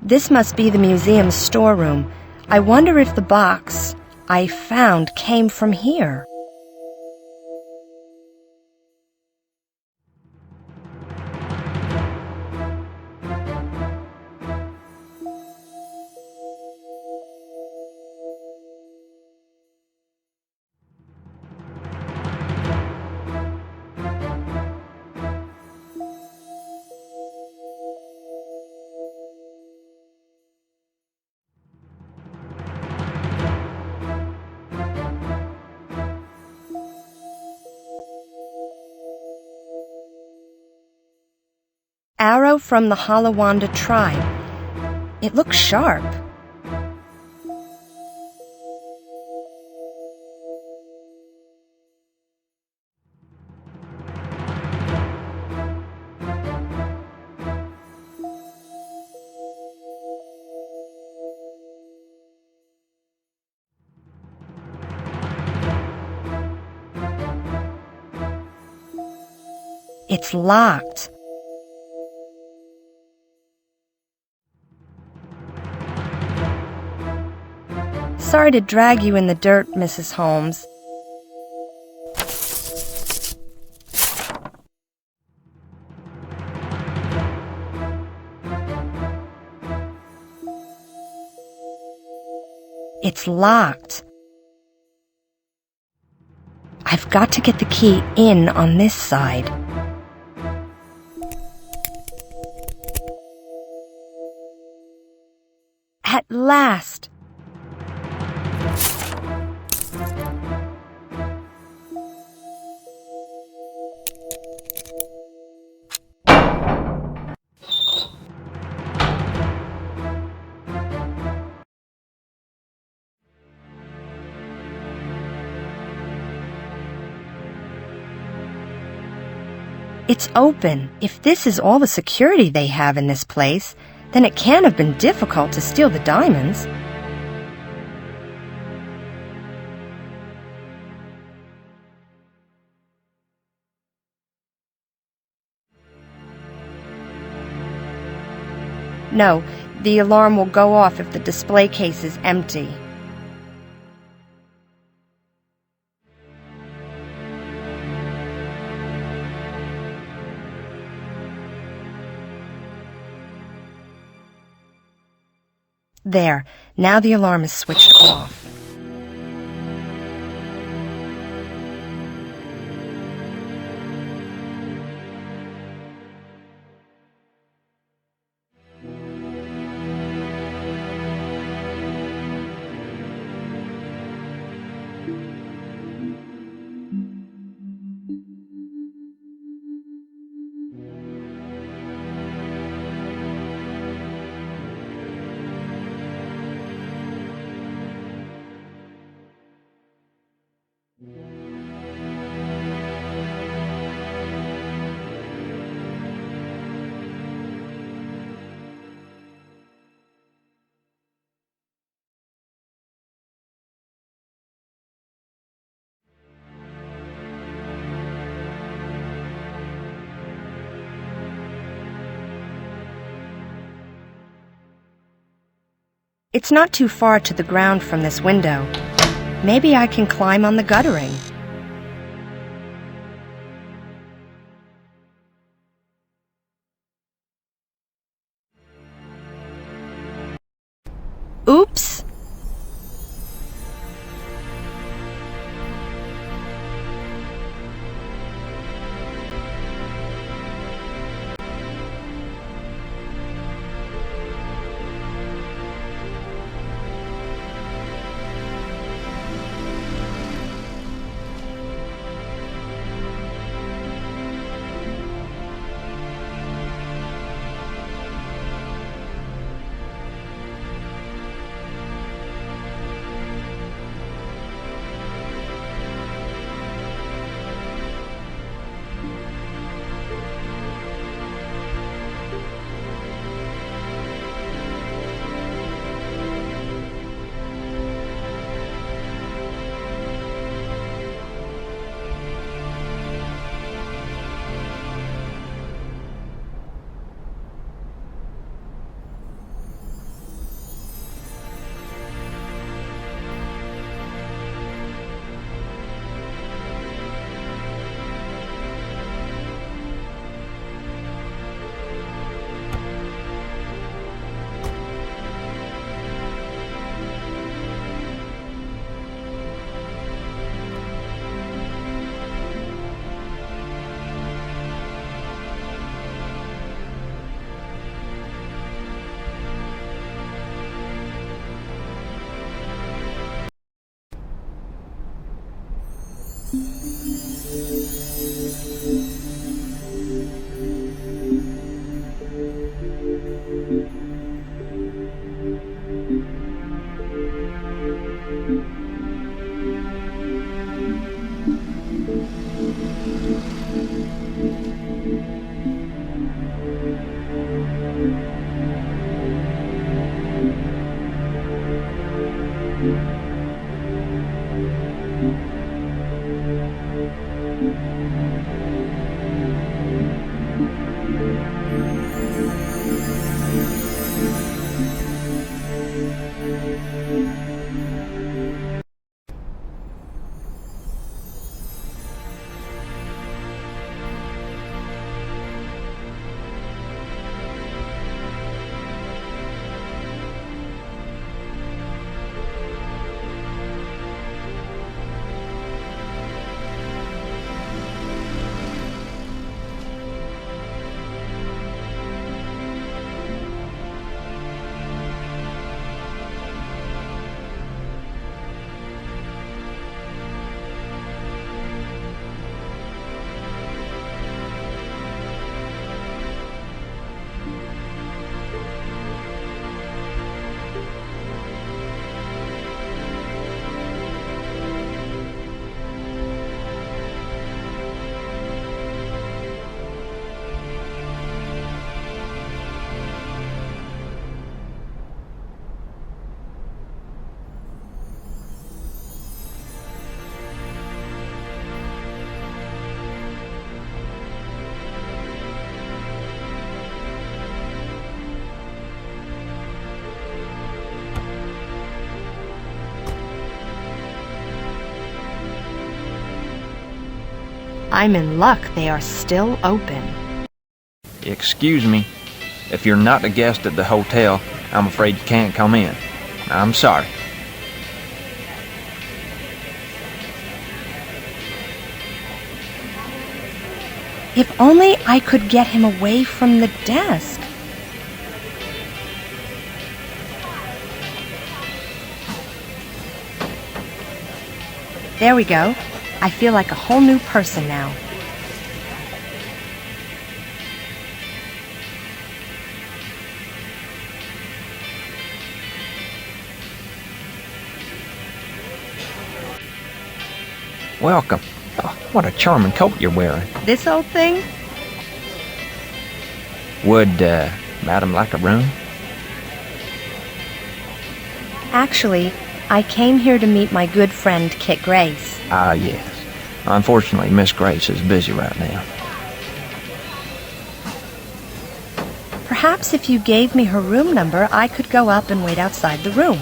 This must be the museum's storeroom. I wonder if the box I found came from here. Arrow from the Halawanda tribe. It looks sharp. It's locked. Sorry to drag you in the dirt, Mrs. Holmes. It's locked. I've got to get the key in on this side. At last! It's open. If this is all the security they have in this place, then it can't have been difficult to steal the diamonds. No, the alarm will go off if the display case is empty. There, now the alarm is switched off. It's not too far to the ground from this window. Maybe I can climb on the guttering. Oops! I'm in luck they are still open. Excuse me. If you're not a guest at the hotel, I'm afraid you can't come in. I'm sorry. If only I could get him away from the desk. There we go. I feel like a whole new person now. Welcome. Oh, what a charming coat you're wearing. This old thing? Would, Madam like a room? Actually, I came here to meet my good friend Kit Grace. Ah, yes. Unfortunately, Miss Grace is busy right now. Perhaps if you gave me her room number, I could go up and wait outside the room.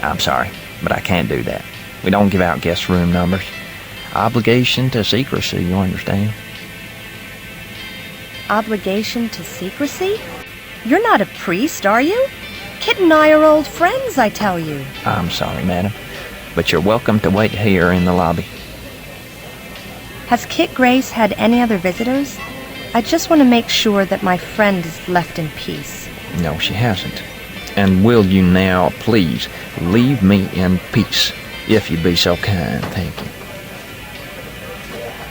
I'm sorry, but I can't do that. We don't give out guest room numbers. Obligation to secrecy, you understand? Obligation to secrecy? You're not a priest, are you? Kit and I are old friends, I tell you. I'm sorry, madam, but you're welcome to wait here in the lobby. Has Kit Grace had any other visitors? I just want to make sure that my friend is left in peace. No, she hasn't. And will you now, please, leave me in peace, if you'd be so kind, thank you.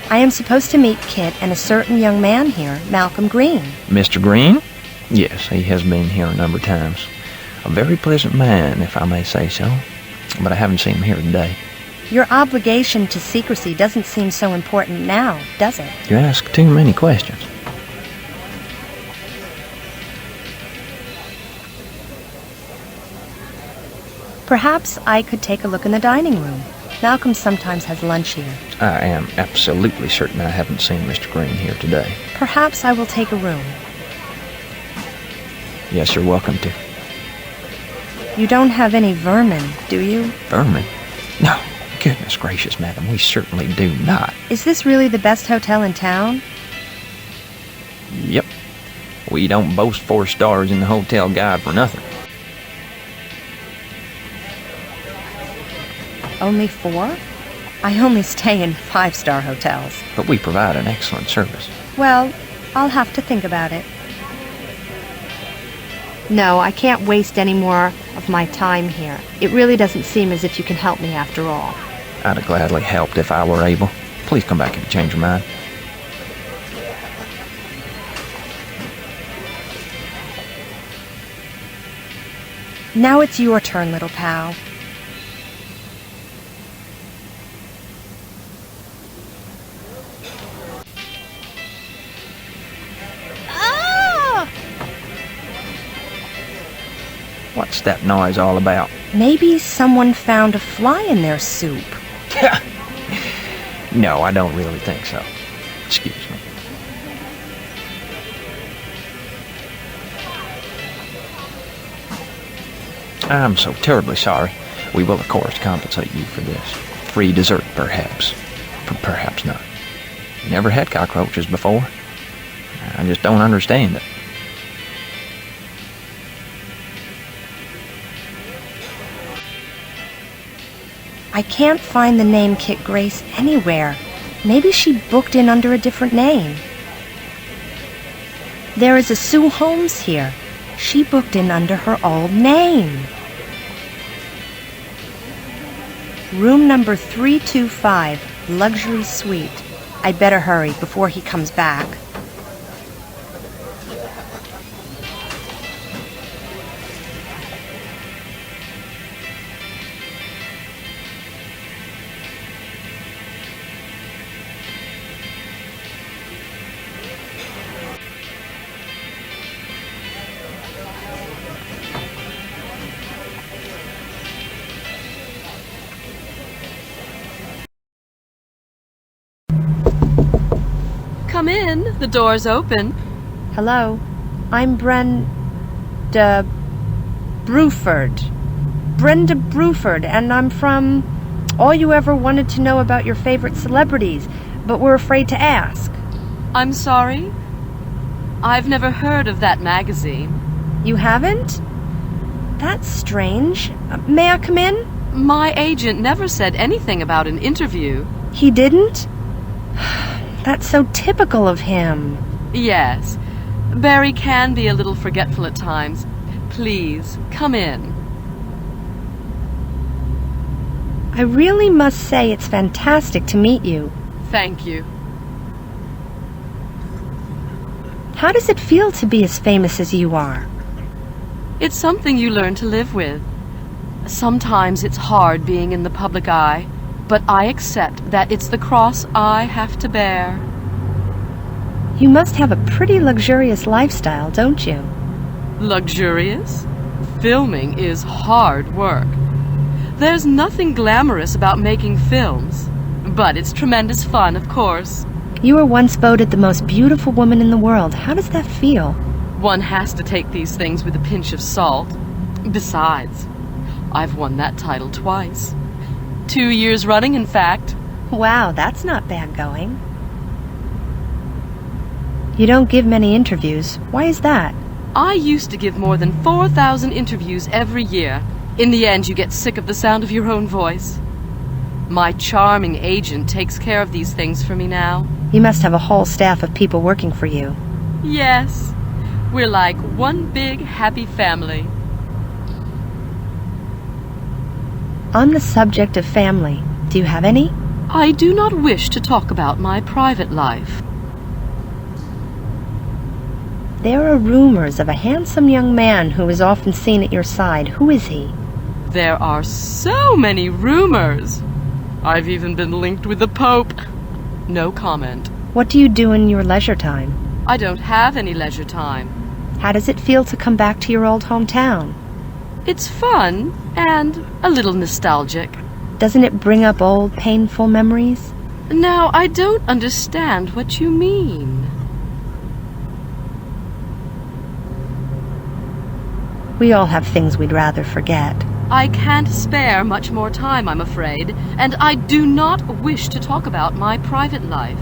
I am supposed to meet Kit and a certain young man here, Malcolm Green. Mr. Green? Yes, he has been here a number of times. A very pleasant man, if I may say so, but I haven't seen him here today. Your obligation to secrecy doesn't seem so important now, does it? You ask too many questions. Perhaps I could take a look in the dining room. Malcolm sometimes has lunch here. I am absolutely certain I haven't seen Mr. Green here today. Perhaps I will take a room. Yes, you're welcome to. You don't have any vermin, do you? Vermin? No. Goodness gracious, madam, we certainly do not. Is this really the best hotel in town? Yep. We don't boast 4 stars in the hotel guide for nothing. Only 4? I only stay in 5-star hotels. But we provide an excellent service. Well, I'll have to think about it. No, I can't waste any more of my time here. It really doesn't seem as if you can help me after all. I'd have gladly helped if I were able. Please come back if you change your mind. Now it's your turn, little pal. What's that noise all about? Maybe someone found a fly in their soup. No, I don't really think so. Excuse me. I'm so terribly sorry. We will, of course, compensate you for this. Free dessert, perhaps. Perhaps not. Never had cockroaches before. I just don't understand it. I can't find the name Kit Grace anywhere. Maybe she booked in under a different name. There is a Sue Holmes here. She booked in under her old name. Room number 325, luxury suite. I'd better hurry before he comes back. Come in. The door's open. Hello, I'm Brenda Bruford. Brenda Bruford, and I'm from All You Ever Wanted to Know About Your Favorite Celebrities. but we're afraid to ask. I'm sorry? I've never heard of that magazine. You haven't? That's strange. May I come in? My agent never said anything about an interview. He didn't? That's so typical of him. Yes. Barry can be a little forgetful at times. Please, come in. I really must say it's fantastic to meet you. Thank you. How does it feel to be as famous as you are? It's something you learn to live with. Sometimes it's hard being in the public eye, but I accept that it's the cross I have to bear. You must have a pretty luxurious lifestyle, don't you? Luxurious? Filming is hard work. There's nothing glamorous about making films, but it's tremendous fun, of course. You were once voted the most beautiful woman in the world. How does that feel? One has to take these things with a pinch of salt. Besides, I've won that title twice. 2 years running, in fact. Wow, that's not bad going. You don't give many interviews. Why is that? I used to give more than 4,000 interviews every year. In the end, you get sick of the sound of your own voice. My charming agent takes care of these things for me now. You must have a whole staff of people working for you. Yes, we're like one big happy family. On the subject of family, do you have any? I do not wish to talk about my private life. There are rumors of a handsome young man who is often seen at your side. Who is he? There are so many rumors. I've even been linked with the Pope. No comment. What do you do in your leisure time? I don't have any leisure time. How does it feel to come back to your old hometown? It's fun and a little nostalgic. Doesn't it bring up old, painful memories? Now, I don't understand what you mean. We all have things we'd rather forget. I can't spare much more time, I'm afraid, and I do not wish to talk about my private life.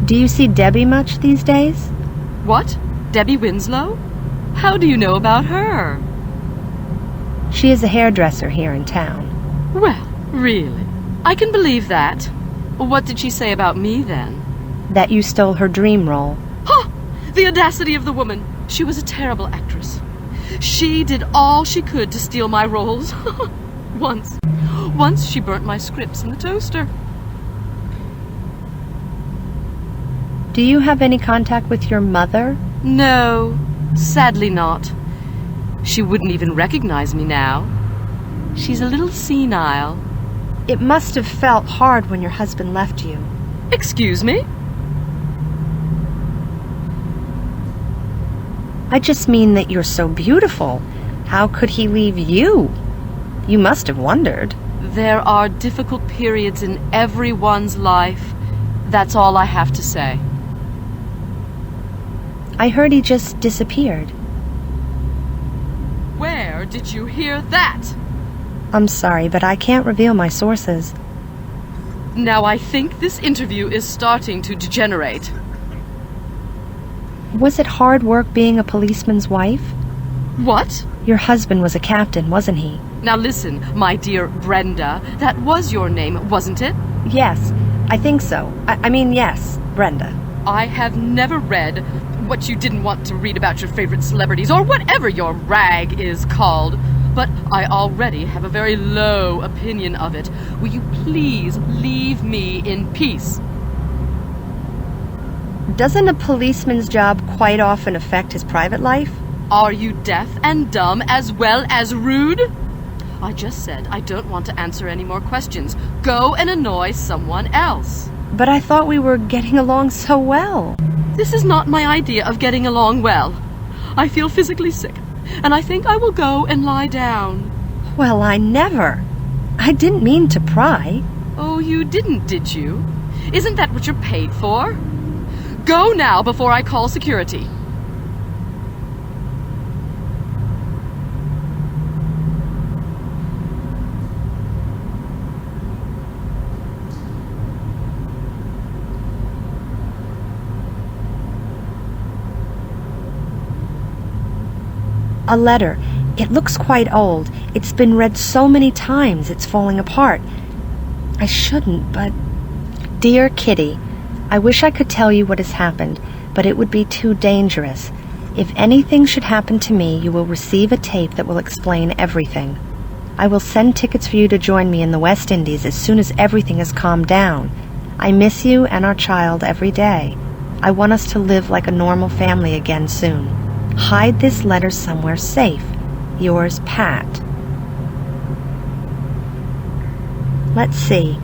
Do you see Debbie much these days? What? Debbie Winslow? How do you know about her? She is a hairdresser here in town. Well, really? I can believe that. What did she say about me, then? That you stole her dream role. Ha! The audacity of the woman! She was a terrible actress. She did all she could to steal my roles. Once she burnt my scripts in the toaster. Do you have any contact with your mother? No, sadly not. She wouldn't even recognize me now. She's a little senile. It must have felt hard when your husband left you. Excuse me? I just mean that you're so beautiful. How could he leave you? You must have wondered. There are difficult periods in everyone's life. That's all I have to say. I heard he just disappeared. Where did you hear that? I'm sorry, but I can't reveal my sources. Now I think this interview is starting to degenerate. Was it hard work being a policeman's wife? What? Your husband was a captain, wasn't he? Now listen, my dear Brenda, that was your name, wasn't it? Yes, I think so. I mean, yes, Brenda. I have never read what you didn't want to read about your favorite celebrities, or whatever your rag is called, but I already have a very low opinion of it. Will you please leave me in peace? Doesn't a policeman's job quite often affect his private life? Are you deaf and dumb as well as rude? I just said I don't want to answer any more questions. Go and annoy someone else. But I thought we were getting along so well. This is not my idea of getting along well. I feel physically sick, and I think I will go and lie down. Well, I never. I didn't mean to pry. Oh, you didn't, did you? Isn't that what you're paid for? Go now before I call security. A letter. It looks quite old. It's been read so many times it's falling apart. I shouldn't, but... Dear Kitty, I wish I could tell you what has happened, but it would be too dangerous. If anything should happen to me, you will receive a tape that will explain everything. I will send tickets for you to join me in the West Indies as soon as everything has calmed down. I miss you and our child every day. I want us to live like a normal family again soon. Hide this letter somewhere safe. Yours, Pat. Let's see.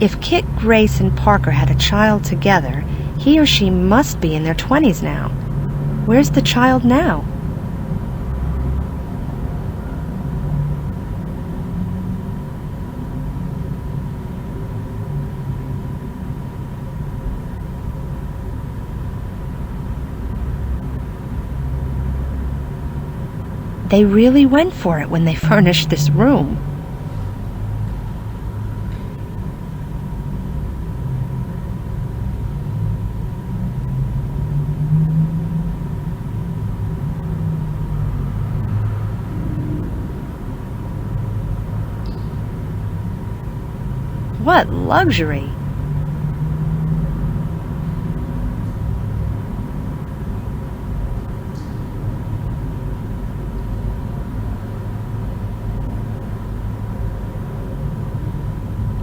If Kit, Grace, and Parker had a child together, he or she must be in their 20s now. Where's the child now? They really went for it when they furnished this room. What luxury!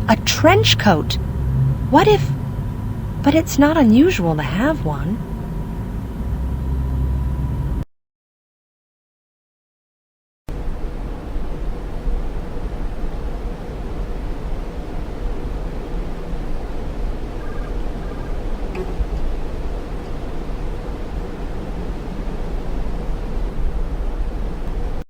A trench coat! What if... But it's not unusual to have one.